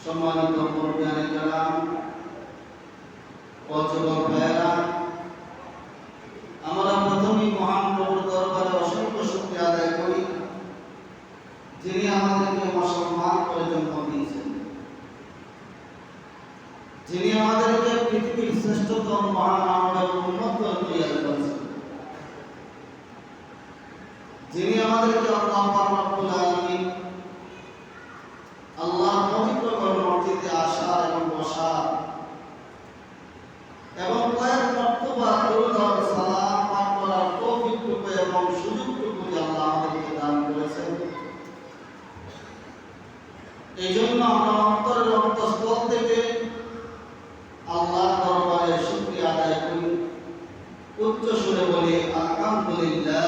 সম্মানিত মুরব্বিয়ানে কেরাম ও যুবক ভাইয়েরা, আমরা প্রথমেই মহান প্রভুর দরবারে অসংখ্য শুকরিয়া আদায় করি, যিনি আমাদেরকে মুসলমান করে জন্ম দিয়েছেন, যিনি আমাদেরকে পৃথিবীর শ্রেষ্ঠতম মহান মানবের উন্নত তৈরি করেছেন, যিনি আমাদেরকে আল্লাহ পাক রব্বুল আলামিন আল্লাহর পবিত্র ঘরটিতে আসার এবং বসার এবং কয়েক মর্তবা দরুদ ও সালাম পাঠ করার তৌফিকটুকু এবং সুযোগটুকু আল্লাহ আমাদেরকে দান করেছেন। এই জন্য আমরা অন্তরের অন্তঃস্থল থেকে আল্লাহর দরবারে শুকরিয়া আদায় করি, উচ্চ সুরে বলি আলহামদুলিল্লাহ।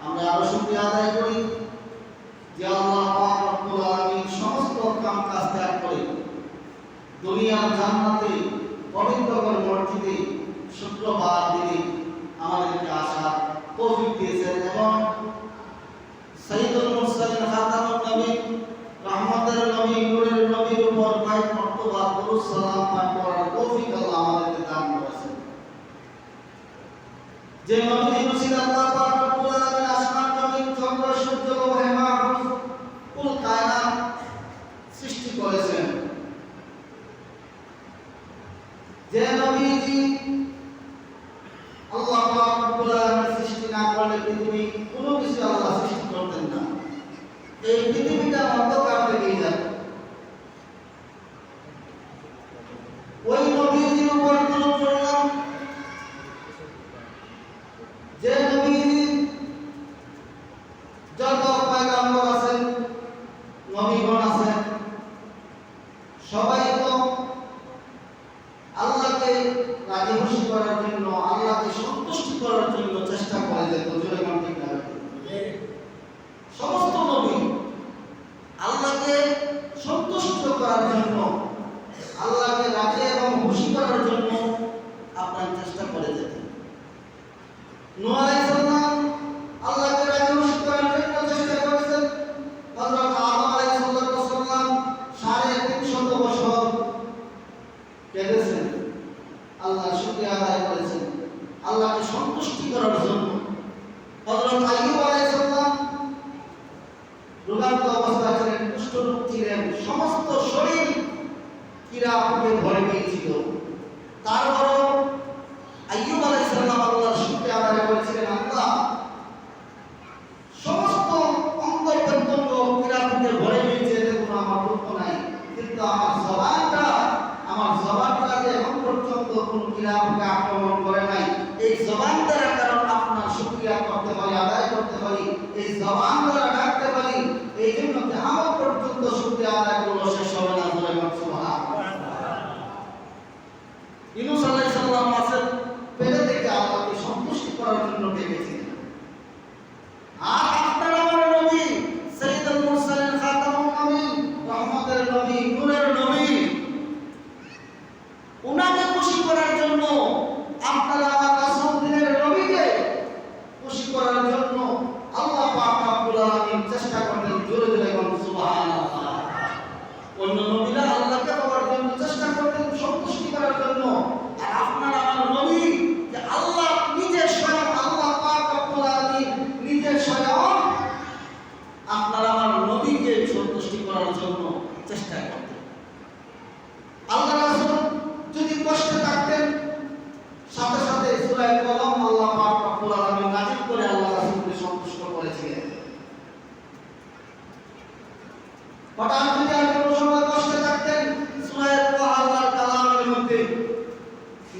আমরা আরো শুকরিয়া আদায় করি যে আল্লাহ পাক রব্বুল আলামিন সমস্ত কাম কাজ ত্যাগ করে দুনিয়ার জান্নাতে পবিত্র মসজিদে শুক্রবার দিনে আমাদেরকে আসার তৌফিক দিয়েছেন এবং সাইয়্যিদুল মুরসালিন খাতামুন নবী রহমতের নবী নূরের নবীর উপর কয়েক মর্তবা দরুদ সালাম পাঠ করার তৌফিক আল্লাহ আমাদেরকে দান করেছেন। যে নবীর উসিলা আল্লাহ পাক রব্বুল আলামিন আসমান জমিন চন্দ্র সূর্য লৌহে মাহফুজ কুল কায়নাত সৃষ্টি করেছেন, যে নবীজি আল্লাহ পাক রব্বুল আলামিন সৃষ্টি না করলে পৃথিবী কোনো কিছু আল্লাহ সৃষ্টি করতেন না, এই পৃথিবীটা অন্ধকার থেকেই যাবে। ওই নবীজির উপর দরুদ পড়লাম, যে নবীজি যত পয়গম্বর আছেন নবীগণ আছেন সবাই তো আল্লাহকে রাজি খুশি করার জন্য, আল্লাহকে সন্তুষ্ট করার জন্য চেষ্টা করে যেত। সমস্ত নবী আল্লাহকে সন্তুষ্ট করার জন্য, আল্লাহকে রাজি এবং খুশি করার জন্য আপনার চেষ্টা করে যেতেন। নূহ আলাইহিস সালাম আল্লাহকে রাজি খুশি করার জন্য চেষ্টা করেছেন। হযরত আদম আলাইহিস সালাম 350 বছর কেঁদেছেন, আল্লাহর শুকরিয়া আদায় করেছেন আল্লাহকে সন্তুষ্টি করার জন্য। হযরত আইয়ুব আলাইহিস সালাম রোগাক্ত অবস্থায় ছিলেন, কুষ্ঠরোগ ছিলেন, সমস্ত শরীর কীড়াকে ভরে গিয়েছিল, তারপরও আইয়ুব আলাইহিস সালাম আল্লাহর শুকরিয়া আদায় করেছিলেন, আল্লাহ সমস্ত অঙ্গ প্রত্যঙ্গ কীড়াকে ভরে গিয়েছে, এতে কোনো আমার দুঃখ নাই, কিন্তু আমার জবানটাকে এখন পর্যন্ত কোন কীড়াকে আক্রমণ করে নাই। এই জবান দ্বারা কারণ আপনার শুকরিয়া করতে পারি, আদায় করতে পারি, এই জবান দ্বারা ডাকতে পারি, এই জন্য কিয়ামত পর্যন্ত শুকরিয়া আদায় করলে শেষ হবে না। সুবহানাল্লাহ।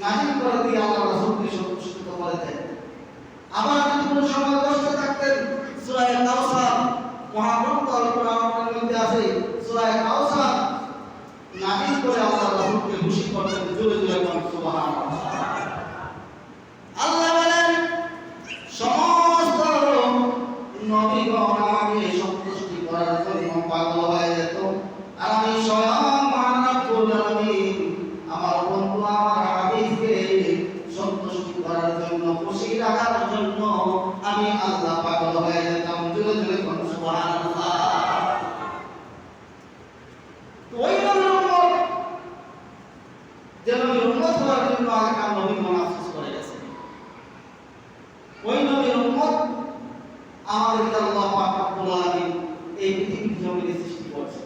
নাজিল করে দিয়ে আল্লাহ রাসূলকে সন্তুষ্ট করে দেন। আবার যদি কোনো সময় কষ্ট থাকতেন সূরা কাউসার, মহাগ্রন্থ আল কোরআনের মধ্যে আছে সূরা কাউসার নাজিল করে আল্লাহ রাসূলকে খুশি করতেন। জোরে জোরে বলুন সুবহানাল্লাহ। আল্লাহ বলেন সমস্ত নবীগণ আমাকে সন্তুষ্টি করার জন্য পাগল হয়ে যেত, আর আমি স্বয়ং মহান রব্বুল আলামিন আমার বন্ধু আমার হাবিবকে সন্তুষ্টি করার জন্য, খুশি রাখার জন্য আমি আল্লাহ পাগল হয়ে যেতাম। জোরে জোরে বলুন সুবহানাল্লাহ। ওই নবীর উম্মত যে নবীর উম্মত হওয়ার জন্য আগেকার নবীগণ আফসোস করে গেছে, ওই নবীর উম্মত আমাদেরকে আল্লাহ পাক রব্বুল আলামিন এই পৃথিবীর জমিনে সৃষ্টি করেছে।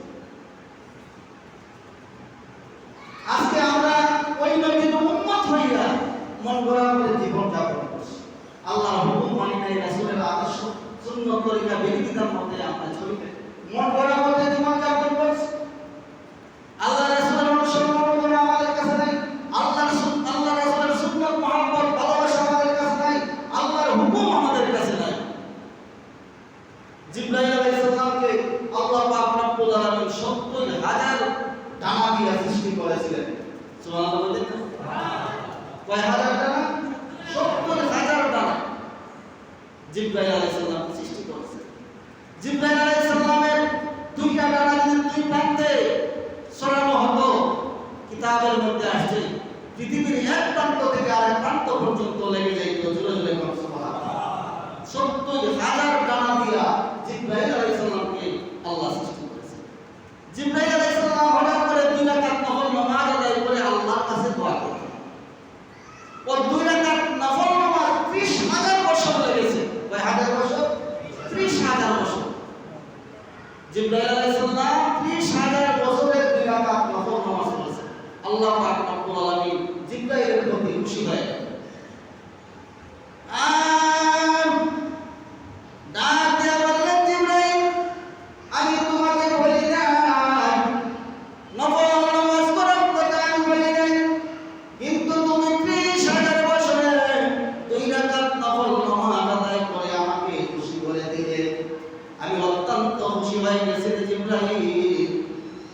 আজকে আমরা ওই নবীর উম্মত হইয়া মন গড়া করে জীবন যাপন করছি। আল্লাহর হুকুম মানি নাই, রাসূলের আদর্শ সুন্নাত তরিকা বিধিবিধান মতে আমরা চলি, মন গড়া করে জীবন যাপন করছি। আল্লাহ রাসূলের অনুসরণ করে আমাদের কাছে নাই, আল্লাহ রাসূলের সুন্নাত মহব্বত ভালোবাসা আমাদের কাছে নাই, আল্লাহর হুকুম আমাদের কাছে নাই। জিবরাইল আলাইহিস সালামকে আল্লাহ পাক রব্বুল আলামিন ৭০,০০০ ডানা দিয়ে সৃষ্টি করেছিলেন। সুবহানাল্লাহ বলেন না? কয় হাজার ডানা? ৭০,০০০ ডানা জিবরাইল আলাইহিস সালাম সৃষ্টি করেছেন। জিবরাইল আলাইহিস সালামের দুইটা ডানা যদি দুই প্রান্তে সরানো হতো, কিতাবের মধ্যে আসছে পৃথিবীর এক প্রান্ত থেকে আরেক প্রান্ত পর্যন্ত লেগে যাইত। জোরে জোরে বলুন সুবহানাল্লাহ। ৭০,০০০ ডানা দিয়া জিবরাইল আলাইহিস সালামকে আল্লাহ সৃষ্টি করেছেন। জিবরাইল আলাইহিস সালাম হঠাৎ করে ২ রাকাত নফল নামাজ আদায় করে আল্লাহর কাছে দোয়া করতেন। ও ২ রাকাত নফল নামাজ ৩০,০০০ বছর লেগেছে। কয় হাজার বছর? ৩০,০০০ বছর। জিবরাইল আলাইহিস সালাম ৩০,০০০ বছরের ২ রাকাত নফল নামাজ পড়েছেন। আল্লাহ পাক রব্বুল আলামিন জিবরাইলের প্রতি খুশি হয়ে গেলেন। আমি অত্যন্ত খুশি হয়ে গেছি জিবরাইল।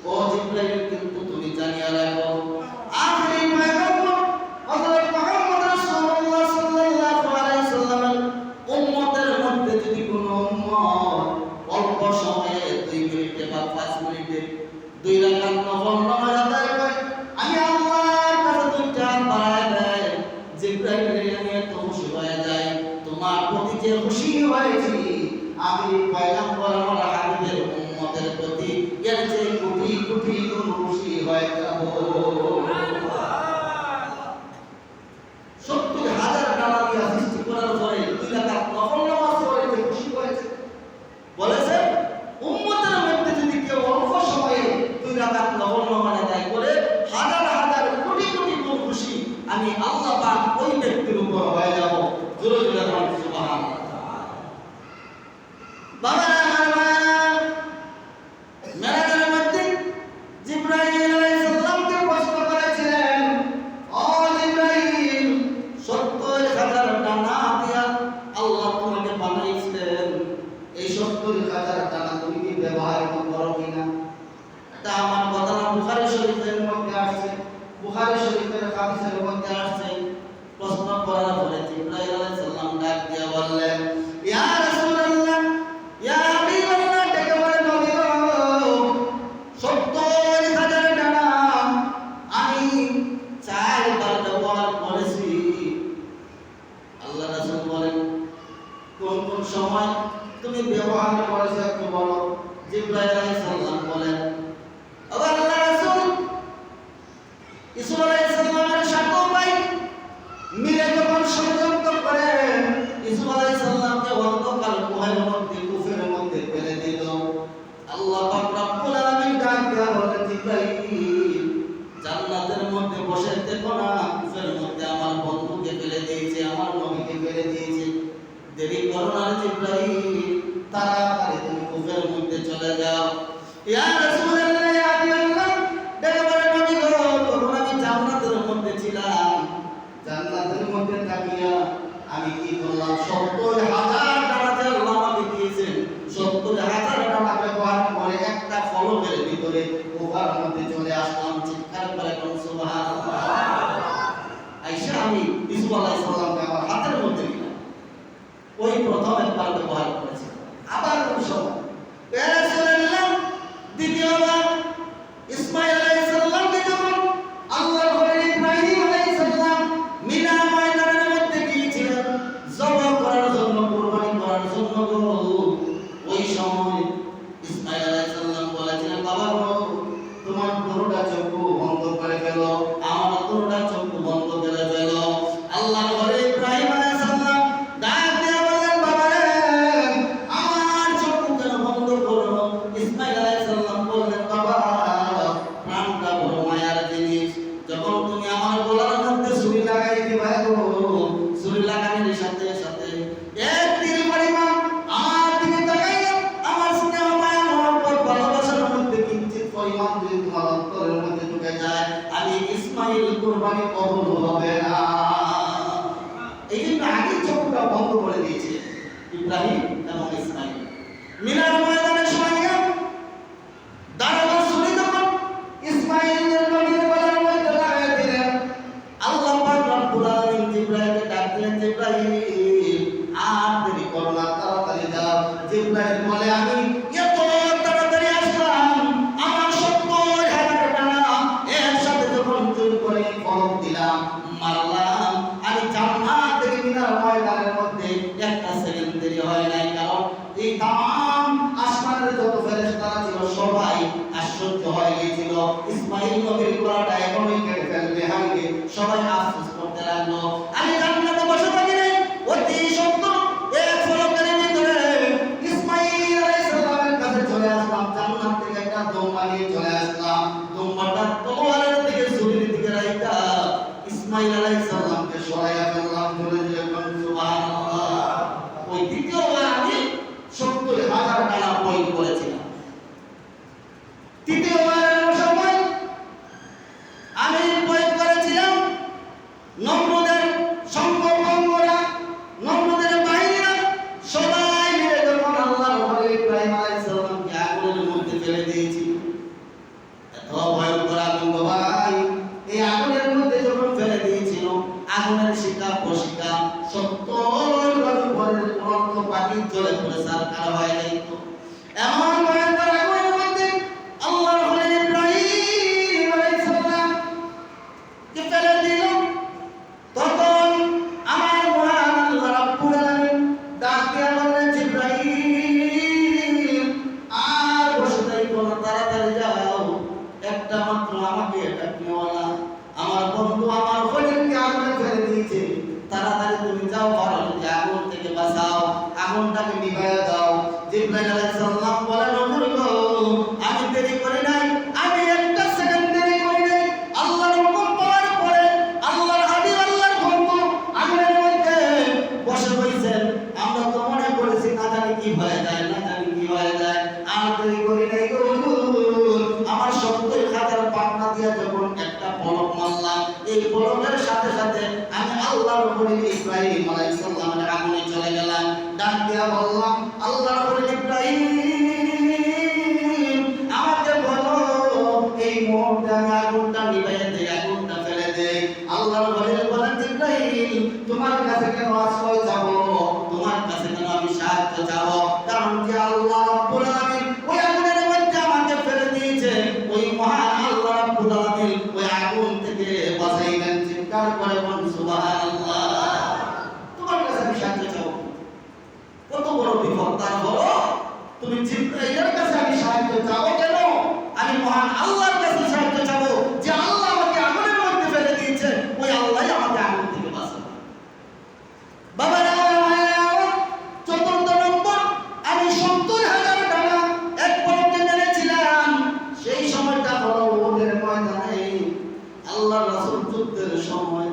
ও জিবরাইল, কিন্তু তুমি জানিয়া রাখো আখিরি পয়গম্বর হযরত মুহাম্মদ রাসূলুল্লাহ সাল্লাল্লাহু আলাইহি সাল্লামের উম্মতের মধ্যে যদি কোনো উম্মত অল্প সময়ে 2 মিনিটে বা 5 মিনিটে 2 রাকাত নফল নামাজ আদায় করে, আমি আল্লাহর কাছে 2টা হাত বাড়ায় দেয়। জিবরাইল আমি এত খুশি হয়ে যাই, তোমার প্রতি যে খুশি হয়েছি আমি পয়গম্বর আমার হাবিবের উম্মতের প্রতি এর চেয়ে কোটি কোটি গুণ খুশি হয়ে যাব। ৭০,০০০ ডানা দিয়ে সৃষ্টি করার পরে 2 রাকাত নফল নামাজ পড়ে যে খুশি হয়েছে, বলেছে উম্মতের মধ্যে যদি কেউ অল্প সময়ে 2 রাকাত নফল নামাজ আদায় করে হাজার হাজার কোটি কোটি গুণ খুশি আমি আল্লাহ পাক ওই ব্যক্তির উপর হয়ে যাব। জোরে জোরে বলুন সুবহানাল্লাহ। বাবারা আমার মেরাজের মধ্যে জিবরাইল আলাইহিস সালামকে প্রশ্ন করেছিলেন, ও জিবরাইল, ৭০,০০০ ডানা দিয়া আল্লাহ তোমাকে বানাইছেন, এই ৭০,০০০ ডানা তুমি কি ব্যবহার করো কিনা? এটা আমার কথা না, বুখারী শরীফের মধ্যে আসছে, বুখারী শরীফের হাদিসের মধ্যে আসছে। প্রশ্ন করার পরে জিবরাইল আলাইহিস সালাম ডাক দিয়ে বললেন, ইয়া রাসূলুল্লাহ, ইয়া হাবিবাল্লাহ, ডেকে বলে নবী গো, ৭০,০০০ ডানা আমি 4 বার ব্যবহার করেছি। আল্লাহ রাসূল বলেন, কোন কোন সময় তুমি ব্যবহার করেছো একটু বলো। জিবরাইল আলাইহিস সালাম বলেন, ও আল্লাহ রাসূল, ঈসা আলাইহিস সালামের সাথে ভাই মিলে যখন ষড়যন্ত্র করে ঈসা আলাইহিস সালামকে অন্ধকার গুহার মধ্যে কুফের মধ্যে ফেলে দিল, আল্লাহ পাক রব্বুল আলামিন ডাক দিয়া বলেন, জিবরাইল জান্নাতের মধ্যে বসে দেখো না, কুফের মধ্যে আমার বন্ধুকে ফেলে দিয়েছে, আমার নবীকে ফেলে দিয়েছে। দেরি করো না জিবরাইল, তাড়াতাড়ি তুমি কুফের মধ্যে চলে যাও। ইয়া রাসূলুল্লাহ, ইয়া হাবিবাল্লাহ, ডেকে বলে নবী গো, তখন আমি জান্নাতের মধ্যে ছিলাম, আমি ইউসুফ আলাইহিস সালামকে আমার হাতের মধ্যে দিলাম। ওই প্রথম একবার ব্যবহার করেছে, আবার কোন সময় পেরে চলে নিলাম। দ্বিতীয়বার ইসমাঈল আলাইহিস সালামকে যখন আল্লাহর খলিল ইব্রাহিম আলাইহিস সালাম মিনা ময়দানের মধ্যে গিয়েছিলেন জবাই করার জন্য, কুরবানি করার জন্য, ওই সময় ইসমাঈল আলাইহিস সালাম বলেছিলেন, বাবা গো, তোমার দুটো চক্ষু বন্ধ করে ফেলো, আমার দুটো চক্ষু বন্ধ করে ফেলো। আল্লাহর খলিল ইব্রাহিম আলাইহিস সালাম ডাক দিয়ে বললেন, বাবা রে, আমার চক্ষু কেন বন্ধ করো? ইসমাঈল আলাইহিস সালাম বললেন, বাবা, প্রাণটা বড় মায়ার জিনিস, যখন তুমি আমার গলার মধ্যে ছুরি লাগাই দিবা গো, ছুরি লাগানোর সাথে সাথে এক তীর পরিমাণ আমার দিকে তাকাইয়া আমার স্নেহ মায়া মহব্বত ভালোবাসার মধ্যে কিঞ্চিত পরিমাণ যদি তোমার অন্তরের মধ্যে ঢুকে যায়, আমি ইসমাঈল কুরবানি কবুল হবে না। এই জন্য আগে চোখটা বন্ধ করে দিয়েছে ইব্রাহিম এবং ইসমাঈল। মিনার ময়দানের সময় দাঁড়ানোর ছুরি যখন ইসমাঈলের নবীর গলার মধ্যে লাগাই দিলেন, আল্লাহ পাক রব্বুল আলামিন জিবরাইলকে ডাক দিলেন, জিবরাইল আর দেরি করো না, তাড়াতাড়ি যাও। জিবরাইল বলে, আমি এত তাড়াতাড়ি আসলাম, আমার ৭০,০০০ টাকা একসাথে যখন জোর করে ফলক দিলাম, মারলাম, আমি জান্নাত থেকে মিনার ময়দানের মধ্যে একটা সেকেন্ড দেরি হয় নাই। কারণ এই তাম আসমানের যত ফেরেশতারা ছিল সবাই আশ্চর্য হয়ে গিয়েছিল, ইসমাঈল নবীর গলাটা এখনই কেটে ফেলবে হাইবে, সবাই আফসোস করতে লাগলো। আমি জান্নাতে বসে থাকি নাই, অতি সত্তর এক ফলকের ভিতরে ইসমাঈল আলাইহিস সালামের কাছে চলে আসলাম, জান্নাত থেকে একটা দোমা নিয়ে চলে আসলাম, দোমাটা তলোয়ারের দিকে ছুরির দিকে রাইখা ইসমাঈল আলাইহিস সালামকে সরাইয়া ফেললাম। বলে যে সুবহানাল্লাহ। ওই দ্বিতীয়বার আমি ৭০,০০০ টাকা বই করেছিলাম। তৃতীয়বারের সময় আমি বই করেছিলাম নমরুদের সংগঠনরা, নমরুদের বাহিনীরা সবাই মিলে যখন আল্লাহর খলিল ইব্রাহিম আলাইহিস সালামকে আগুনের মধ্যে ফেলে দিয়েছিল। এত ভয়ঙ্কর আগুন ভাই, এই আগুনের মধ্যে যখন ফেলে দিয়েছিল, আগুনের শিখা প্রশিখা ৭০ বার উপরের রক্ত পানি জ্বলে পড়ে সারকার হয়ে যাইত। এমন ভয়ঙ্কর আগুনের মধ্যে আল্লাহর খলিল ইব্রাহিম আলাইহিস সালাম কে ফেলে দিল। তখন আমার মহান আল্লাহ রাব্বুল আলামিন ডাক দিয়ে বললেন, জিবরাইল আর বসে থাকো না, তাড়াতাড়ি যাও, একটা মাত্র আমাকে ডাকনেওয়ালা আমার বন্ধু আমার খলিলকে আগুনে ফেলে দিয়েছে, তাড়াতাড়ি তুমি যাও, খলিলকে আগুন থেকে বাঁচাও, আগুনটাকে নিভাইয়া দাও। জিবরাইল আলাইহিস সালাম বলেন, নবী গো, আমি দেরি করি নাই, আমি একটা সেকেন্ড দেরি করি নাই। আল্লাহর হুকুম পাওয়ার পরে আল্লাহর হাবিব আল্লাহর বন্ধু আগুনের মধ্যে বসে রইছেন, আমরা তো মনে করেছি না জানি কি হয়ে যায়, না জানি কি হয়ে যায়, আর দেরি করি নাই গো। আমার ৭০,০০০ পাখনা দিয়া যখন একটা পলক মারলাম, এই পলকের সাথে সাথে আমি আল্লাহর খলিল ইব্রাহিম আলাইহিস সালামের আগুনে চলে গেলাম। ডাক দিয়া বললাম, আল্লাহর খলিল ইব্রাহিম, আমাকে বলো এই মুহূর্তে আমি আগুনটা নিভাইয়া দেই, আগুনটা ফেলে দেই। আল্লাহর খলিল বলেন, ইব্রাহিম, তোমার কাছে কেন আশ্রয় যাব, তোমার কাছে কেন আমি সাহায্য যাব? কারণ যে আল্লাহ রাব্বুল আলামিন ওই আগুনের মধ্যে আমাকে ফেলে দিয়েছে, ওই মহান আল্লাহ রাব্বুল আলামিন ওই আগুন থেকে বাঁচাইবেন। চিৎকার করে বল সুবহানাল্লাহ। তোমার কাছে আমি সাহায্য চাও, কত বড় বিপদ, তারপরও তুমি জিবরাইলের কাছে আমি সাহায্য চাও কেন? আমি মহান আল্লাহর কাছে সাহায্য চাবো, যে আল্লাহ আমাকে আগুনের মধ্যে ফেলে দিয়েছে, ওই আল্লাহই আমাকে আগুন থেকে বাঁচাবে। বাবারা, চতুর্থ নম্বর, আমি ৭০,০০০ টাকা এক পলকে মেরেছিলাম। সেই সময়টা হলো ওদের ময়দানে আল্লাহর রাসূল যুদ্ধের সময়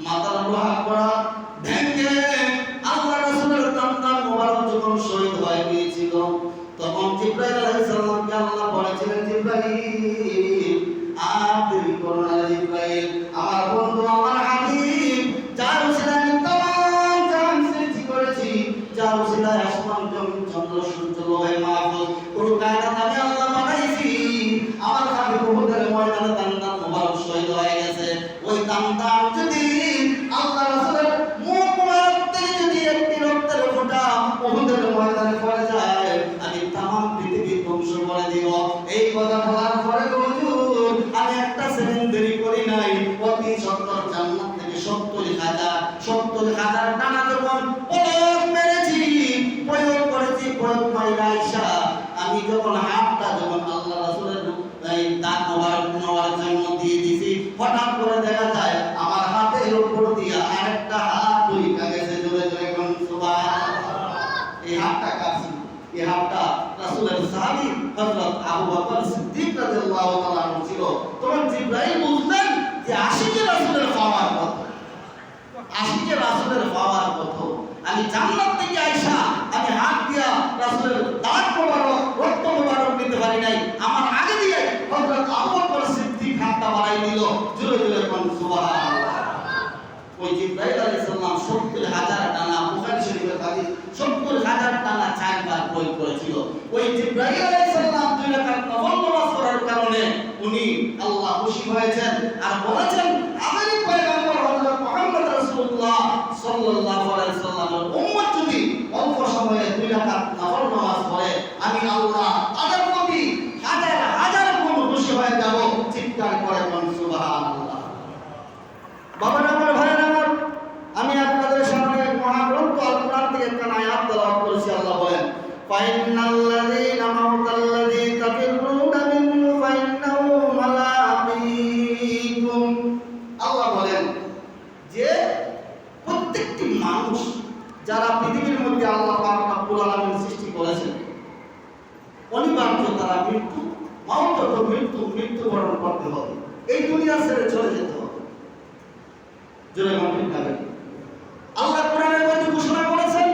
মাথার লোহা করা ভেঙে আল্লাহর রাসূলের দান্দার মোবারক যখন শহীদ হয়ে গিয়েছিল, তখন জিবরাইল আলাইহিস সালামকে আল্লাহ বলেছিলেন, জিবরাইল আর দেরি করো না, জিবরাইল আমার বন্ধু আমার হাবিব, যার উসিলায় আমি तमाम জাহান সৃষ্টি করেছি, যার উসিলায় আসমান জমিন চন্দ্র সূর্য লোহে মাহফুজ পুরো কায়নাত আমি আল্লাহ বানাইছি, আমার হাবিব উহুদের ময়দানে দান্দার মোবারক শহীদ হয়ে গেছে। ওই দান্দার যদি জান্নাত থেকে 70,000 টানা যখন প্রয়োগ মেরেছি, প্রয়োগ করেছি, প্রয়োগ মাইরা আয়েশা আমি যখন হাতটা যখন আল্লাহ রাসূলের এই দাঁত মোবারক জন্য দিয়ে দিছি, হঠাৎ করে দেখা যায় আমার হাতের উপর দিয়া আরেকটা হাত ঢুইকা গেছে। জোরে জোরে কোন সুবহানাল্লাহ। এই হাতটা কাছে, এই হাতটা রাসূলের সাহাবী হযরত আবু বকর সিদ্দিক রাদিয়াল্লাহু তাআলা আনহু ছিল। তখন জিবরাইল বুঝলেন যে আশিকে রাসূলের পাওয়ার কত, আশিকে রাসূলের পাওয়ার কত। আমি জান্নাত থেকে আয়েশা আমি হাত দিয়া রাসূলের দাঁত মোবারক রক্ত মোবারক নিতে পারি নাই, আমার আগে দিয়ে হযরত আবু বকর সিদ্দিক হাতটা বাড়াই দিল। জোরে জোরে কোন সুবহানাল্লাহ। ওই জিবরাইল আলাইহিস সালাম 70,000 টানা, বুখারী শরীফের হাদিস, 70,000 টানা 4 বার প্রয়োগ করেছিল। ওই জিবরাইল আলাইহিস সালাম 2 রাকাত নফল নামাজ পড়ার কারণে উনি আল্লাহ খুশি হয়েছেন আর বলেছেন আমারই পয়গম্বর হযরত মুহাম্মদ রাসূলুল্লাহ সাল্লাল্লাহু আলাইহি সাল্লামের উম্মত যদি অল্প সময়ে 2 রাকাত নফল নামাজ পড়ে আমি আল্লাহ তাদের প্রতি হাজার হাজার গুণ খুশি হয়ে যাব। চিৎকার করে কোন সুবহানাল্লাহ। বাবারা আমার ভাইরা আমার, আমি আপনাদের সামনে মহাগ্রন্থ আল কোরআন থেকে একটা আয়াত তেলাওয়াত করেছি। আল্লাহ বলেন ফাইনাল্লাযীনা মাউতাল্লাযী তাফিরুনা মিনহু ফাইন্নাহু মালাকীকুম। আল্লাহ বলেন যে প্রত্যেকটি মানুষ যারা পৃথিবীর মধ্যে আল্লাহ পাক রব্বুল আলামিন সৃষ্টি করেছেন, অনিবার্য তারা মৃত্যুবরণ করতে হবে, এই দুনিয়া ছেড়ে চলে যেতে হবে। জোরে বলুন ঠিক না? আল্লাহ কোরআনের মধ্যে ঘোষণা করেছেন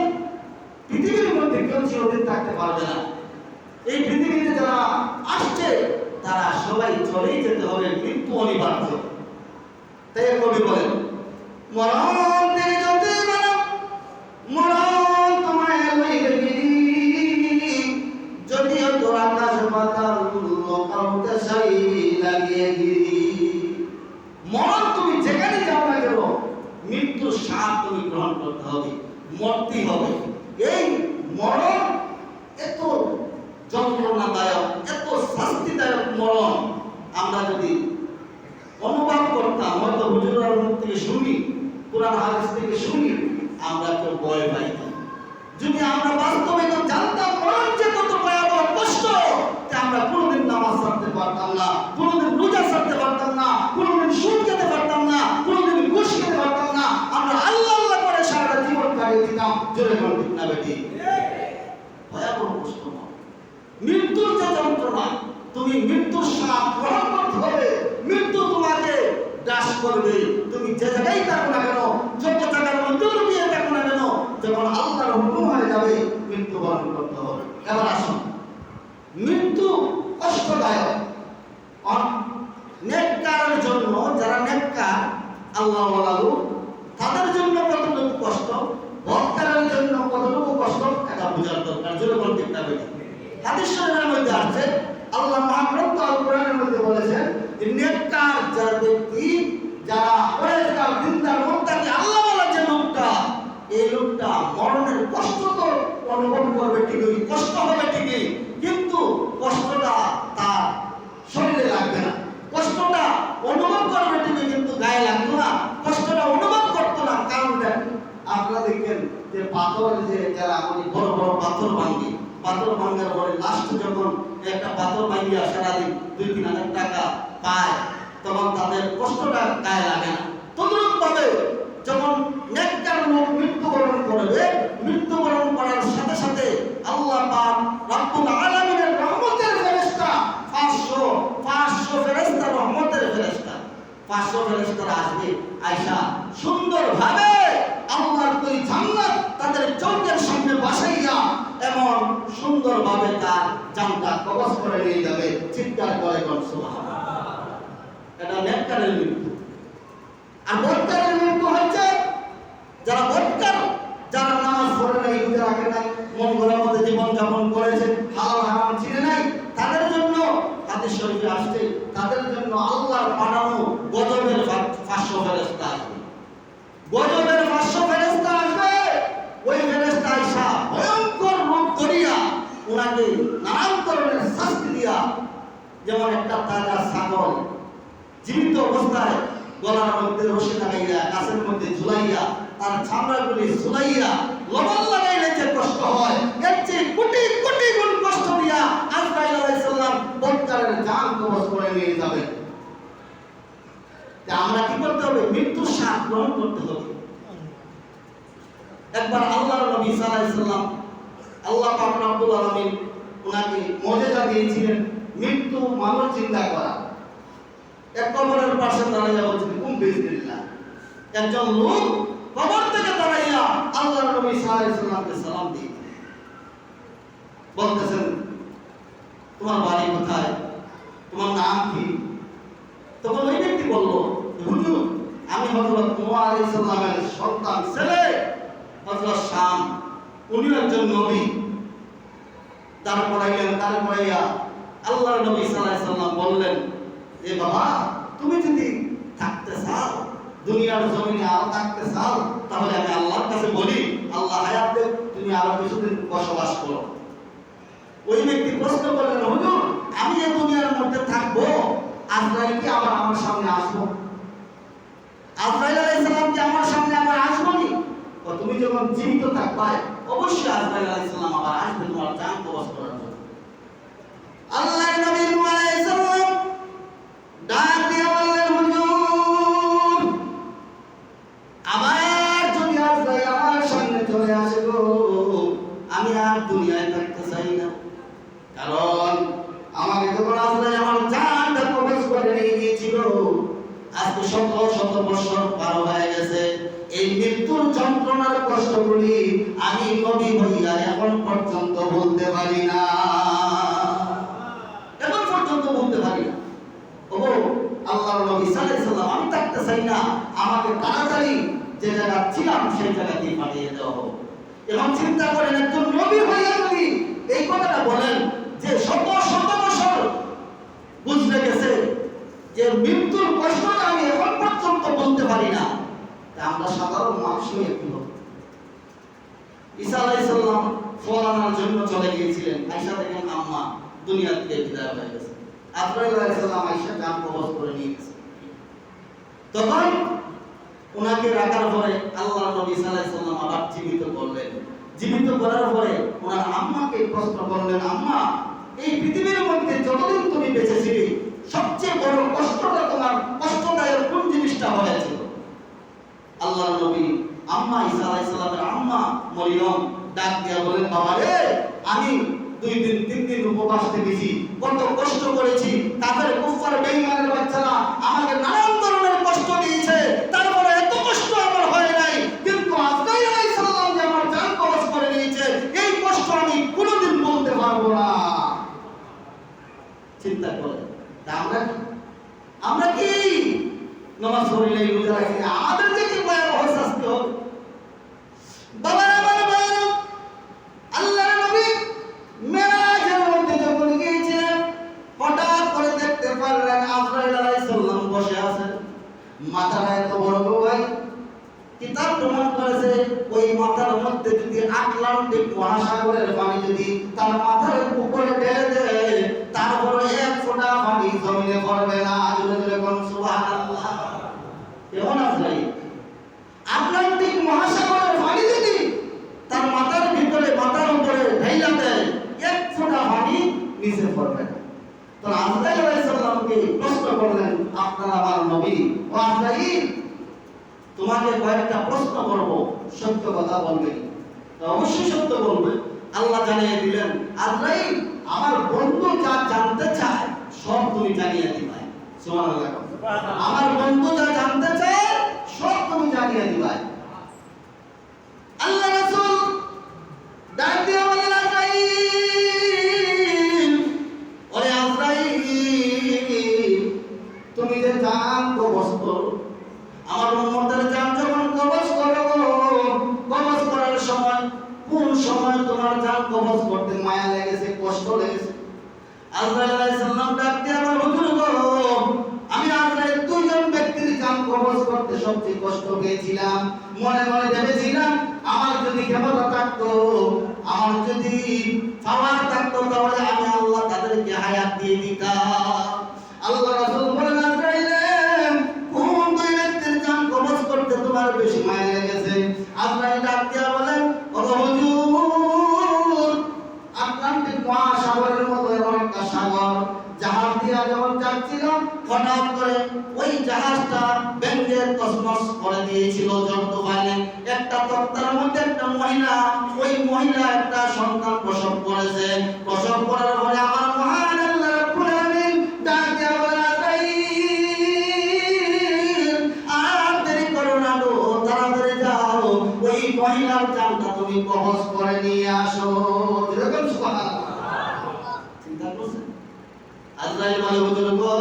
পৃথিবীর মধ্যে কেউ চিরদিন থাকতে পারবে না। এই পৃথিবীতে যারা আসছে তারা সবাই চলেই যেতে হবে, মৃত্যু অনিবার্য। তাই কবি বলেন মরণ থেকে যেতে পারো, মরণ তোমায় লইবে গিরি, যদিও তোর আকাশ পাতাল কাউতে সাই লাগিয়ে গিরি। মরণ তুমি যেখানে যাও না কেন মৃত্যুর স্বাদ তুমি গ্রহণ করতে হবে, মরতেই হবে। এই মরণ এত যন্ত্রণাদায়ক, এত শাস্তিদায়ক মরণ আমরা যদি অনুভব করতাম, হয়তো হুজুরের মুখ থেকে শুনি, কোরআন হাদিস থেকে শুনি, আমরা কেউ ভয় পাইতাম। যদি আমরা বাস্তবে জানতাম মরণ যে কত ভয়াবহ কষ্ট, আমরা কোনোদিন নামাজ ছাড়তে পারতাম না, কোনোদিন রোজা ছাড়তে পারতাম না, কোনোদিন সুদ খেতে পারতাম না, কোনোদিন ঘুষ খেতে পারতাম না। আমরা আল্লাহ আল্লাহ করে সারাটা জীবন কাটিয়ে দিতাম। জোরে বলুন ঠিক না বেটি? ভয়াবহ কষ্ট, মৃত্যুর যে যন্ত্রণা, তুমি মৃত্যুর স্বাদ গ্রহণ করতে হবে। মৃত্যু তোমাকে গ্রাস করবে, তুমি যে জায়গায় থাকো না কেন, যত জায়গার মধ্যে লুকিয়ে থাকো না কেন, যখন আল্লাহর হুকুম হয়ে যাবে মৃত্যুবরণ করতে হবে। এবার আসুন, মৃত্যু কষ্টদায়ক। নেককারের জন্য, যারা নেককার আল্লাহ ওয়ালাহু, তাদের জন্য কতটুকু কষ্ট, বদকারের জন্য কতটুকু কষ্ট, এটা বোঝার দরকার। জোরে বলতে হবে। হাদিস শরীফের মধ্যে আছে, আল্লাহ মহাগ্রন্থ আল কোরআনের মধ্যে বলেছেন যে নেককার যারা ব্যক্তি, যারা পরেজগার দিনদার মুত্তাকি আল্লাহ ওয়ালা যে লোকটা, এই লোকটা মরণের কষ্ট তো অনুভব করবে ঠিকই, কষ্ট হবে ঠিকই, কিন্তু কষ্টটা তার শরীরে লাগবে না। কষ্টটা অনুভব করবে ঠিকই, কিন্তু গায়ে লাগতো না, কষ্টটা অনুভব করতো না। কারণ আপনারা দেখেন যে পাথর, যে যারা আমাদের বড় বড় পাথর ভাঙি, পাথর ভাঙার পরে লাস্ট যখন একটা পাথর ভাঙিয়া সারাদিন 2-3 হাজার টাকা পায়, তখন তাদের কষ্টটা গায়ে লাগে না। তদ্রুপ ভাবে যখন নেককার লোক মৃত্যুবরণ করবে, মৃত্যুবরণ করার সাথে সাথে আল্লাহ পাক রব্বুল আলামিনের রহমতের ফেরেশতা 500 ফেরেশতা, রহমতের ফেরেশতা 500 ফেরেশতারা আসবে, আয়েশা সুন্দরভাবে আল্লাহর তৈরি জান্নাত তাদের চোখের সামনে বসাইয়া এমন সুন্দরভাবে তার জানটা কবজ করে নিয়ে যাবে। চিৎকার করে কোন সুবহানাল্লাহ। এটা নেককারের মৃত্যু। আর বদকারের মৃত্যু হচ্ছে যারা বদকার, যারা নামাজ পড়ে নাই, রোজা রাখে নাই, মন গড়ার মধ্যে জীবন যাপন করেছে, হালাল হারাম চিনে নাই, তাদের জন্য হাদিস শরীফে আসছে তাদের জন্য আল্লাহর পাঠানো গজবের 500 ফেরেশতা আসবে। গজবের 500 ফেরেশতা আসবে। ওই ফেরেশতা আয়েশা ভয়ঙ্কর রূপ ধরিয়া ওনাকে নানান ধরনের শাস্তি দিয়া, যেমন একটা তাজা ছাগল জীবিত অবস্থায় গলার মধ্যে রশি লাগাইয়া গাছের মধ্যে ঝুলাইয়া তার চামড়াগুলি ঝুলাইয়া লবণ লাগাইলে যে কষ্ট হয় এর চেয়ে কোটি কোটি গুণ কষ্ট দিয়া আজরাইল আলাইহিস সালাম বক্কারের জান কবজ করে নিয়ে যাবে। আমরা কি করতে হবে? মৃত্যুর স্বাদ গ্রহণ করতে হবে। একবার আল্লাহর নবী সাল্লাল্লাহু আলাইহি সাল্লাম আল্লাহ পাক রব্বুল আলামিন ওনাকে মুজিজা দিয়েছিলেন মৃত্যু মানুষ চিন্তা করা। এক কবরের পাশে দাঁড়াইয়া বলছেন কুম বিসমিল্লাহ। একজন লোক কবর থেকে দাঁড়াইয়া আল্লাহর নবী সাল্লাল্লাহু আলাইহি সাল্লামকে সালাম দিয়ে বলতেছেন তোমার বাড়ি কোথায়, তোমার নাম কি? তখন ওই ব্যক্তি বলল হুজুর আমি হযরত নূহ আলাইহিস সালামের সন্তান ছেলে হযরত শাম, উনি একজন নবী। তারপরে আল্লাহর নবী সাল্লাল্লাহু আলাইহি সাল্লাম বললেন এ বাবা তুমি যদি থাকতে চাও দুনিয়ার জমিনে আরো থাকতে চাও তাহলে আমি আল্লাহর কাছে বলি আল্লাহ হায়াত দেন, তুমি আরো কিছুদিন বসবাস করো। ওই ব্যক্তি প্রশ্ন করলেন হুজুর আমি এই দুনিয়ার মধ্যে থাকবো, আজরাইল কি আবার আমার সামনে আসবো? আজরাইল আলাইহিস সালাম কি আমার সামনে আবার আসবেনি? তুমি যখন জীবিত থাকবে অবশ্যই আজরাইল আলাইহিস সালাম আবার আসবে তোমার জান কবজ করার জন্য। আল্লাহর নবী নূহ আলাইহিস সালাম ডাক দিয়ে বললেন হুজুর আবার যদি আজরাইল আমার সামনে চলে আসে গো আমি আর দুনিয়ায় থাকতে চাই না, কারণ আমাকে যখন আজরাইল আমার জানটা কবজ করে নিয়ে গিয়েছিল আজকে শত শত বছর পার হয়ে গেছে, এই মৃত্যুর যন্ত্রণার কষ্টগুলি আমি নবী হইয়া এখন পর্যন্ত বলতে পারি না, এখন পর্যন্ত বলতে পারি না। ওগো আল্লাহর নবী সাল্লাল্লাহু আলাইহি সাল্লাম আমি থাকতে চাই না, আমাকে তাড়াতাড়ি যে জায়গা ছিলাম সেই জায়গাতেই পাঠিয়ে দেওয়া হোক। এবং চিন্তা করেন একজন নবী হইয়া যদি এই কথাটা বলেন যে শত শত বছর বুঝতে গেছে যে মৃত্যুর কষ্টটা আমি এখন পর্যন্ত বলতে পারি না, আমরা সাধারণ মানুষ হয়ে কি হবে? ঈসা আলাইহিস সালাম ফল আনার জন্য চলে গিয়েছিলেন, আয়েশা দেখেন আম্মা দুনিয়া থেকে বিদায় হয়ে গেছে, আজরাইল আলাইহিস সালাম আয়েশা জান কবজ করে নিয়ে গেছে। তখন ওনাকে রাখার পরে আল্লাহর নবী সাল্লাল্লাহু আলাইহি সাল্লাম আবার জীবিত করলেন। জীবিত করার পরে ওনার আম্মাকে প্রশ্ন করলেন আম্মা এই পৃথিবীর মধ্যে যতদিন তুমি বেঁচে ছিলে সবচেয়ে বড় কষ্টটা তোমার কষ্টদায়ক কোন জিনিসটা হয়েছিল? আল্লাহর নবী আম্মা ঈসা আলাইহিস সালামের আম্মা মরিয়ম ডাক দিয়া বলেন বাবা রে আমি 2 দিন 3 দিন উপবাস থেকেছি, কত কষ্ট করেছি, তাদের কুফার বেঈমানের বাচ্চারা আমাকে নানান ধরনের কষ্ট দিয়েছে, তারপরে এত কষ্ট আমার হয় নাই, কিন্তু আজরাইল আলাইহিস সালাম যে আমার জান কবজ করে নিয়েছে এই কষ্ট আমি কোনোদিন বলতে পারবো না। চিন্তা করে আমরা কি নামাজ পড়লে রোজা রাখি আমাদের যে কি ভয়াবহ শাস্তি হবে? বাবা আমার ভাইরা আল্লাহর নবী মেরাজের মধ্যে যখন গিয়েছিলেন হঠাৎ করে দেখতে পারলেন আজরাইল আলাইহিস সালাম বসে আছেন, মাথাটা এত বড় ভাই কিতাব প্রমাণ করেছে ওই মাথার মধ্যে যদি আটলান্টিক মহাসাগরের পানি যদি তার মাথার উপরে ঢেলে দেয় তারপরে এক ফোঁটা পানি জমিনে পড়বে না। জোরে জোরে বলুন সুবহানাল্লাহ। কেমন আজরাইল আটলান্টিক মহাসাগরের পানি যদি তার মাথার ভিতরে মাথার উপরে ঢেলে দেয় এক ফোঁটা পানি নিচে পড়বে না। তো আজরাইল আলাইহিস সালামকে প্রশ্ন করলেন আপনার আমার নবী ও আজরাইল তোমাকে কয়েকটা প্রশ্ন করব, সত্য কথা বলবে? অবশ্যই সত্য বলবে। আল্লাহ জানিয়ে দিলেন আজরাইল আমার বন্ধু যা জানতে চায় সব তুমি জানিয়ে দিবা। সুবহানাল্লাহ। আমার বন্ধু যা জানতে চায় সব তুমি জানিয়ে দিবা। আল্লাহ রাসূল ডাক দিয়ে বলেন আজরাইল ওরে আজরাইল তুমি যে জান কবজ করো আমার উম্মতের জান যখন কবজ করো কবজ করার সময় কোন সময় তোমার জান কবজ করতে মায়া লেগেছে, কষ্ট লেগেছে? আজরাইল আলাইহিস সালাম ডাক দিয়ে আমার হুজুর গো আমি আজরাইল দুইজন ব্যক্তির জান কবজ করতে সবচেয়ে কষ্ট পেয়েছিলাম, মনে মনে ভেবেছিলাম আমার যদি ক্ষমতা থাকতো আমার যদি পাওয়ার থাকতো তাহলে আমি আল্লাহ তাদেরকে হায়াত দিয়ে দিতাম। আল্লাহ রাসূল বলেন আজরাইল কোন দুই বেশি মায়া লেগেছে। আজরাইল ডাক দিয়া বলেন, ও হুজুর, আটলান্টিক মহাসাগরের মতো এমন একটা সাগর, জাহাজ দিয়া যখন যাচ্ছিলাম হঠাৎ করে ওই জাহাজটা ব্যঙ্গের তছনছ করে দিয়েছিল জলতুফানে। একটা তক্তার মধ্যে একটা মহিলা, ওই মহিলা একটা সন্তান প্রসব করেছে। প্রসব করার পরে আমার মহান আল্লাহ রাব্বুল আলামিন ডাক দিয়া বলেন, আজরাইল, আর দেরি করো না গো, তাড়াতাড়ি যাও, ওই মহিলার জানটা তুমি কবজ করে নিয়ে আসো। এরকম সুবহানাল্লাহ। চিন্তা করছেন? আজরাইল বলে, হুজুর গো,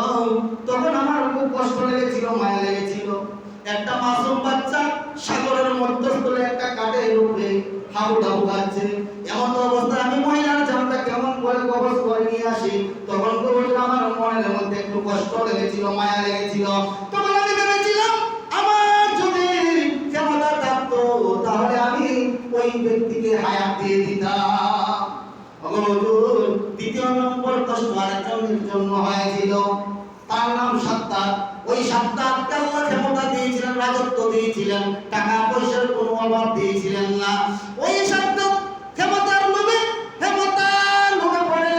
তখন আমার খুব কষ্ট লেগেছিল, মায়া লেগেছিল। একটা মাসুম বাচ্চা সাগরের মধ্যস্থলে একটা কাঠের উপরে হাবুডাবু খাচ্ছে। এমন অবস্থায় আমি মহিলার জানটা কেমন করে কবজ করে নিয়ে আসি। তখন তো হুজুর আমার মনের মধ্যে একটু কষ্ট লেগেছিল, মায়া লেগেছিল। তখন আমি ভেবেছিলাম, আমার যদি ক্ষমতা থাকতো তাহলে আমি ওই ব্যক্তিকে হায়াত দিয়ে দিতাম। হুজুর, দ্বিতীয় নম্বর কষ্ট আরেকজনের জন্য হয়েছিল। তার নাম সাত্তার। ওই সাত্তারকে আল্লাহ ক্ষমতা দিয়েছিলেন, রাজত্ব দিয়েছিলেন, টাকা পয়সার কোনো অভাব দিয়েছিলেন না। ওই সাত্তার ক্ষমতার লোভে পড়ে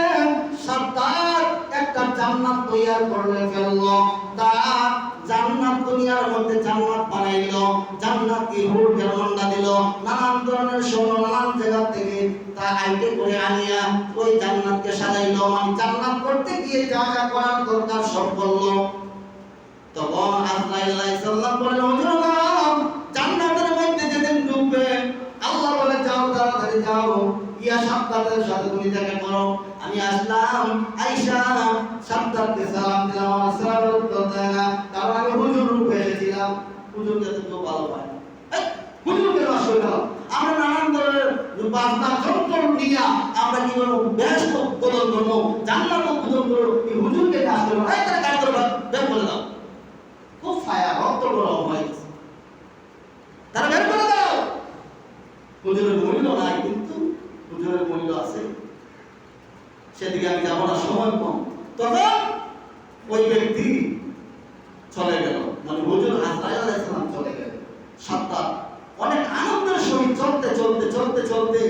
সাত্তার একটা জান্নাত তৈরি করে ফেললো। তার জান্নাত, দুনিয়ার মধ্যে জান্নাত বানাইলো, জান্নাতকে হুরদের মন্ডা দিল, নানান ধরনের সোনা নানান জায়গা থেকে তা আইটে করে আনিয়া ওই জান্নাতকে সাজাইলো। মানে জান্নাত করতে গিয়ে যা যা করার দরকার সব করলো। তখন আজরাইল আলাইহিস সালাম বলেন, হুজুর, জান্নাতের মধ্যে যেদিন ঢুকবে আল্লাহ বলে, যাও, তাড়াতাড়ি যাও, ইয়া সাত্তারের সাথে তুমি দেখা করো। আমি আসলাম, আয়েশা সাত্তারকে সালাম দিলাম, আমার সালামের উত্তর দেয় না, কারণ আমি হুজুর রূপে এসেছিলাম। হুজুরকে তো কেউ ভালো পায় না, হুজুরকে নষ্ট হয়ে গেল। আমরা নানান ধরনের বাজনা যন্ত্র নিয়ে আমরা কি করবো, ব্যস্ত উদ্বোধন করবো, জান্নাত উদ্বোধন করবো, এই হুজুরকে কাজ করবো, এই তারা কাজ করবো, বের করে দাও। খুব ছায়া রক্ত গরম হয়ে গেছে, তারা বের করে দাও। হুজুরের মূল্য নাই, কিন্তু হুজুরের মূল্য আছে, সেদিকে আমি যাবো না, সময় কম। তখন ওই ব্যক্তি চলে গেল, মানে হুজুর আজরাইল আলাইহিস সালাম চলে গেল। সাত্তার অনেক আনন্দের সহিত চলতে চলতে চলতে চলতে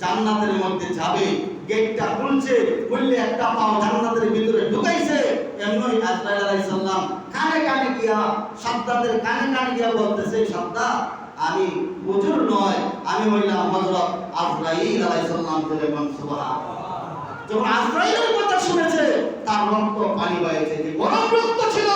জান্নাতের মধ্যে যাবে। গেটটা খুলছে, খুললে একটা পাও জান্নাতের ভিতরে ঢুকাইছে। এমনই আজরাইল আলাইহিস সালাম কানে কানে গিয়া, সাত্তারের কানে কানে গিয়া বলতেছে, সাত্তার, আমি হুজুর নয়, আমি হইলাম হযরত আজরাইল আলাইহিস সালাম। সুবহানাল্লাহ। যখন আজরাইলের কথা শুনেছে, তার রক্ত পানি হয়েছে। যে গরম রক্ত ছিল,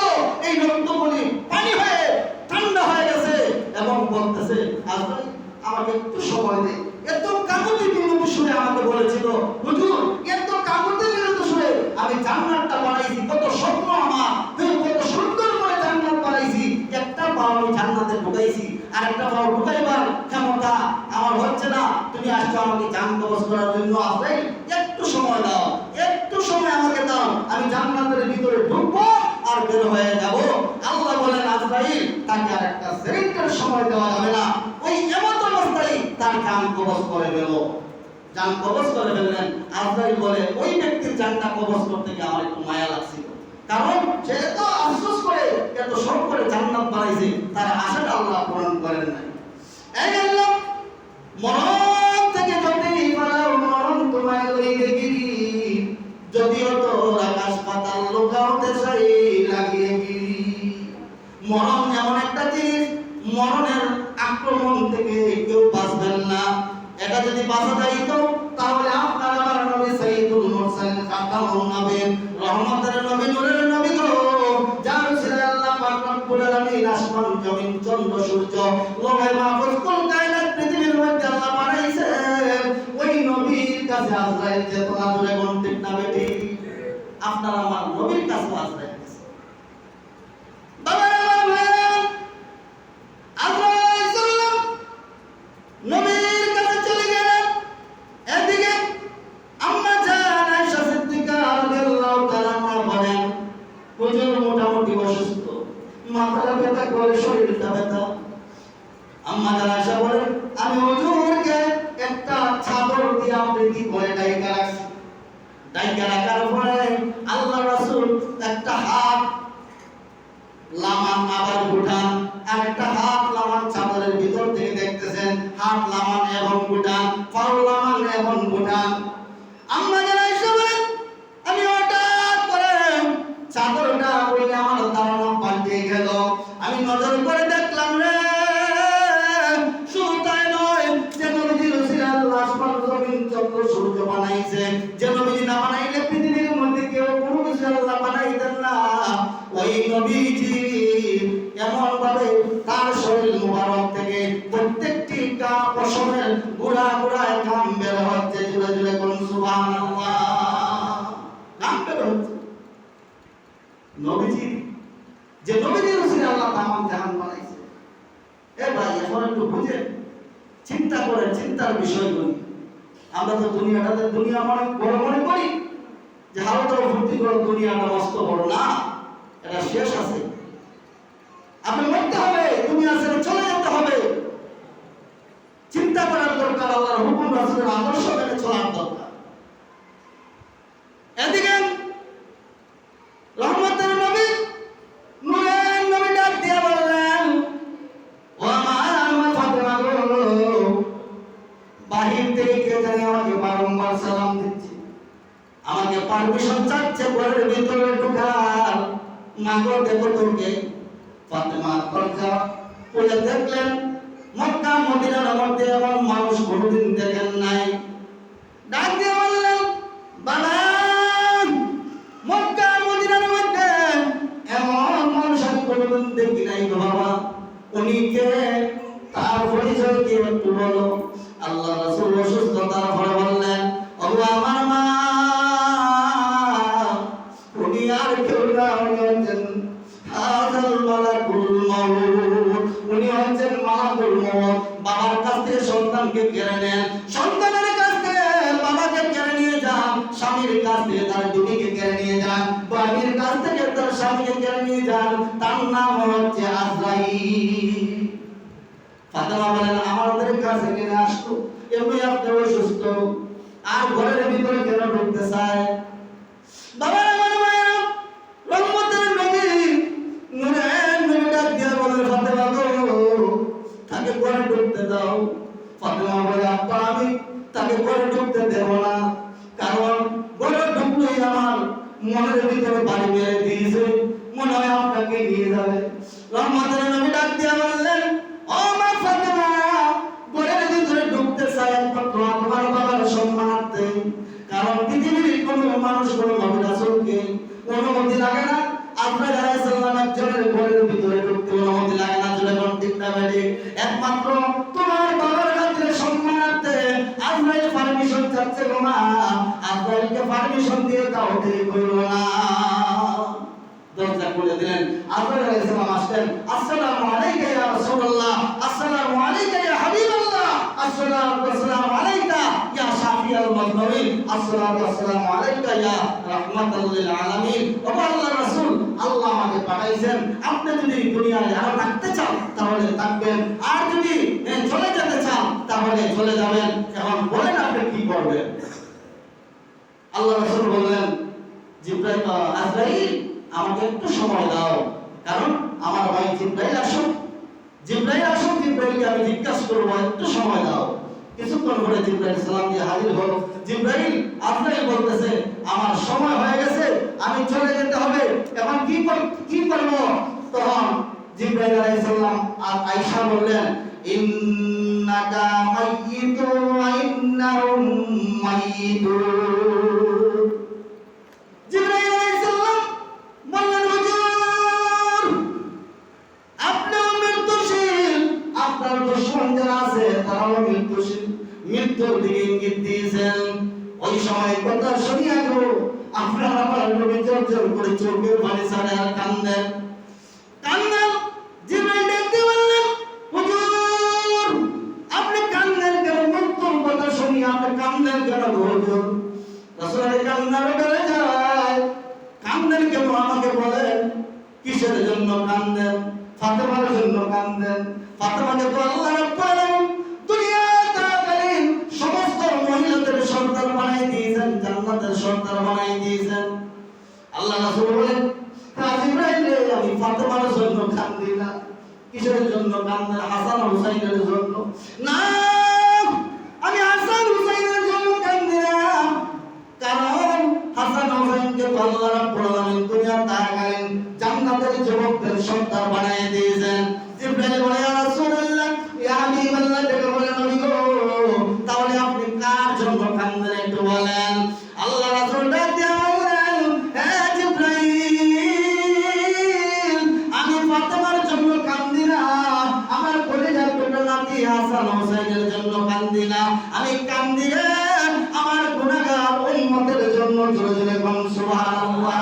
এই রক্তগুলি পানি হয়ে ঠান্ডা হয়ে গেছে এবং বলতেছে, আজরাইল, আমাকে একটু সময় দে। এত কাকুতি মিনতি শুনে আমাকে বলেছিল, হুজুর, এত কাকুতি মিনতি শুনে আমি জান্নাতটা বানাইছি, কত স্বপ্ন আমার, কত সুন্দর করে জান্নাত বানাইছি, একটা পাও আমি জান্নাতে ঢুকাইছি, আর একটা পাও ঢুকাইবার ক্ষমতা আমার হচ্ছে না। তুমি আসছো আমাকে জান কবজ করার জন্য, আজরাইল, একটু সময় দাও, একটু সময় আমাকে দাও, আমি জান্নাতের ভিতরে ঢুকবো আর বের হয়ে যাব। আল্লাহ বলেন, আজরাইল, তাকে আর একটা সেকেন্ডের সময় দেওয়া যাবে না। ওই এমন অবস্থায় তার জান কবজ করে ফেলো। জান কবজ করে ফেললেন। আজরাইল বলে, ওই ব্যক্তির জানটা কবজ করতে গিয়ে আমার একটু মায়া লাগছিল, কারণ সে এত আফসোস করে, এত শোক করে জান্নাত বানাইছে, তার আশাটা আল্লাহ পূরণ করেন নাই। এই আল্লাহ, মরণ থেকে যদি পালাও, মরণ তোমায় লইবে গিরি, যদিও তোর আকাশ পাতাল লোকাওতে চাই লাগিয়ে গিরি। মরণ এমন একটা জিনিস, মরণের আক্রমণ থেকে কেউ বাঁচবেন না। এটা যদি বাঁচা যাইত, তাহলে আপনার আমার নবী সাইয়্যিদুল মুরসালিন, খাতামুন নবীন, রহমতের নবী, নূরের নবী গো, যার ছেলে আল্লাহ পাক রব্বুল আলামিন আসমান জমিন চন্দ্র সূর্য লৌহে মাহফুজ কুল কায়নাত পৃথিবীর মধ্যে আল্লাহ বানাইছে, ওই নবীর কাছে আজরাইল যেত না। জোরে কোন ঠিক না বেটি? আপনার আমার নবীর কাছে আজরাইল গেছে। বাবা আমার ভাইরা, আজরাইল সাল্লাম নবীর কাছে চলে গেলেন। এদিকে আম্মা জান আয়েশা সিদ্দিকা রাদিয়াল্লাহু তাআলা বলেন, হুজুর মোটামুটি অসুস্থ, মাথাটা ব্যথা করে, শরীরটা ব্যথা। আম্মা জান আয়েশা বলেন, আমি হুজুরকে একটা চাদর দিয়ে আবৃত্তি করে ডাইকা রাখছি। ডাইকা রাখার পরে আল্লাহ রাসূল একটা হাত লামান আবার উঠান, আর একটা হাত লামান চাদর হাত লামান এবং গুটান, পাও লামান এবং গুটান। আম্মা জানা এসে বলেন, আমি হঠাৎ করে চাদরটা পরে আমার ধারণা পাল্টে গেল। আমি নজর করে দেখলাম রে, শুধু তাই নয়, যে নবীজি রসুল আল্লাহ আসমান জমিন চন্দ্র সূর্য বানাইছে, যে নবীজি না বানাইলে পৃথিবীর মধ্যে কেউ কোনো কিছু আল্লাহ বানাইতেন না। ওই নবীজি এমন ভাবে তার শরীর মুবারক থেকে প্রত্যেকটি পশমের গোড়া গোড়ায় ঘাম বের হচ্ছে। জুড়ে জুড়ে কোন সুবহানাল্লাহ, ঘাম বের হচ্ছে। নবীজি, যে নবীজি রসুল আল্লাহ তামাম জাহান বানাইছে। এ ভাই, এখন একটু বুঝেন, চিন্তা করেন, চিন্তার বিষয়গুলি। আমরা তো দুনিয়াটাতে দুনিয়া মনে বড় মনে করি, যে হালকা ফুর্তি করে দুনিয়াটা মস্ত বড় না, এটা শেষ আছে। আপনি মরতে হবে, দুনিয়া ছেড়ে চলে যেতে হবে। চিন্তা করার দরকার, আল্লাহর হুকুম রাসূলের আদর্শ মেনে চলার দরকার। এদিকে রহমতের নবী নূরের নবী ডাক দিয়ে বললেন, ও আমার ফাতেমা গো, বাহির থেকে কে জানি আমাকে বারংবার সালাম দিচ্ছে, আমাকে পারমিশন চাচ্ছে ঘরের ভিতরে ঢোকার। মা গো, দেখো তোকে। ফাতেমা দরজা খুলে দেখলেন, মক্কা মদিনার মধ্যে এমন মানুষ কোনোদিন দেখেন নাই। ডাক দিয়ে বললেন, বাবা, মক্কা মদিনার মধ্যে এমন মানুষ আমি কোনোদিন দেখি নাই গো বাবা। উনি কে? তার পরিচয় কি একটু বলো। আল্লাহ রাসূল অসুস্থতার পরে বললেন, ওগো আমার মা, উনি আর কেউ না, উনি হচ্ছেন হাযাল মালাকুল মাউত। উনি হচ্ছেন মালাকুল মাউত। বাবার কাছ থেকে সন্তানকে কেড়ে নেন, সন্তানের কাছ থেকে বাবাকে কেড়ে নিয়ে যান, স্বামীর কাছ থেকে তার বিবিকে কেড়ে নিয়ে যান, বাড়ির কাছ থেকে তার স্বামীকে কেড়ে নিয়ে যান। তার নাম হচ্ছে আজরাইল। ফাতেমা বলেন, আমাদের কাছে কেন আসতো? এমনি আপনি অসুস্থ, আর ঘরের ভিতরে কেন ঢুকতে চায়? বাবা, আমার মায়েরা, রহমতের নবী নূরের নবী ডাক দিয়ে বলে, ফাতেমা গো, তাকে ঘরে ঢুকতে দাও। ফাতেমা বলে, আব্বা, আমি তাকে ঘরে ঢুকতে দেব না, কারণ ঘরে ঢুকলেই আমার মনের ভিতরে বাড়ি মেরে দিয়েছে, মনে হয় আপনাকে নিয়ে যাবে। রহমতের নবী ডাক দিয়ে বললেন, ও মা ফাতেমা, ঘরের ভিতরে ঢুকতে চাই একমাত্র তোমার বাবার সম্মানার্থে, কারণ পৃথিবীর কোনো মানুষ কোনো নবী রাসূলকে অনুমতি লাগে না। আজরাইল আলাইহিস সালাম একজনের ঘরের ভিতরে ঢুকতে অনুমতি লাগে না। জোরে কোন ঠিক না বেঠি? একমাত্র তোমার বাবার খাতিরে সম্মানার্থে আজরাইল পারমিশন চাচ্ছে গো মা। আজরাইলকে পারমিশন দিয়ে দাও, দেরি করো না। দরজা খুলে দিলেন। আজরাইল আলাইহিস সালাম আসলেন। আসসালামু আলাইকা ইয়া রাসূলুল্লাহ, আসসালামু আলাইকা ইয়া হাবিবাল্লাহ, আসসালামু ওয়াসসালামু আলাইকা ইয়া শাফিউল মুযনিবিন, আসসালামু ওয়াসসালামু আলাইকা ইয়া রাহমাতাল লিল আলামিন। ও আল্লাহর রাসূল, আল্লাহ আমাকে পাঠাইছেন, আপনি যদি দুনিয়ায় আরো থাকতে চান তাহলে থাকবেন, আর যদি চলে যেতে চান তাহলে চলে যাবেন। এখন বলেন আপনি কি করবেন? আল্লাহ রাসূল বললেন, জিবরাইল, আজরাইল, আমাকে একটু সময় দাও, কারণ আমার ভাই জিবরাইল আসুক, জিবরাইল আসুক, জিবরাইলকে আমি জিজ্ঞাসা করব, একটু সময় দাও। কিছুক্ষণ পরে জিবরাইল সালাম দিয়ে হাজির হলো। জিবরাইল, আজরাইল বলতেছে, আমার সময় হয়ে গেছে, আমি চলে যেতে হবে, এখন কি করব? তখন জিবরাইল আলাইহিস সালাম আর আয়েশা বললেন, ইন্নাকা মাইয়িতুন ওয়া ইন্নাহুম মাইয়িতুন। জিবরাইল আলাইহিস সালাম বললেন, হুজুর, আপনিও মৃত্যুশীল, আপনার দুশমন যারা আছে তারাও মৃত্যুশীল, মৃত্যুর দিকে ইঙ্গিত দিয়েছেন। ওই সময় কথা শুনিয়া গো আপনার আমার নবী জোর করে চোখের পানি ছাড়ে আর কান্দেন। জিবরাইল দেখতে বললেন, হুজুর, আপনি কান্দেন কেন? মৃত্যুর কথা শুনিয়া আপনি কান্দেন কেন হুজুর? রাসূলের কান্নার বেড়ে যায়, কান্দেন কেন আমাকে বলেন, কিসের জন্য কান্দেন? ফাতেমার জন্য কান্দেন। ফাতেমাকে তো আল্লাহ রাব্বুল আলামিন দুনিয়াকালীন সমস্ত মহিলাদের সর্দার বানাই দিয়েছেন, জান্নাতের সর্দার বানাই দিয়েছেন। আল্লাহ রাসূল বলেন, জিবরাইল, আমি ফাতেমার জন্য কান্দি না, কিসের জন্য কান্দেন? হাসান হুসাইনের জন্য না, আমি হাসান হুসাইনের জন্য কান্দি না, কারণ হাসান হুসাইনকে আল্লাহ রাব্বুল আলামিন দুনিয়ার থাকাকালীন জান্নাতের যুবকদের সর্দার বানিয়ে দিয়েছেন। জিবরাইল বলে, ইয়া রাসূলুল্লাহ, ইয়া হাবিবাল্লাহ, ডেকে বলে, নবী গো, তাহলে আপনি কার জন্য কান্দেন একটু বলেন। আল্লাহ রাসূল ডাক দিয়ে বললেন, হে জিবরাইল, আমি ফাতেমার জন্য কান্দি না, আমার কলিজার টুকরা নাতি হাসান হুসাইনের জন্য কান্দি না, আমি কান্দি রে আমার গুনাহগার উম্মতের জন্য। জোরে জোরে বলুন সুবহানাল্লাহ।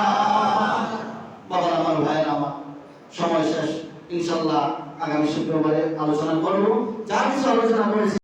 বাবা আমার, ভাইয়ের আমার, সময় শেষ। ইনশাআল্লাহ আগামী শুক্রবারে আলোচনা করব। যা কিছু আলোচনা করেছি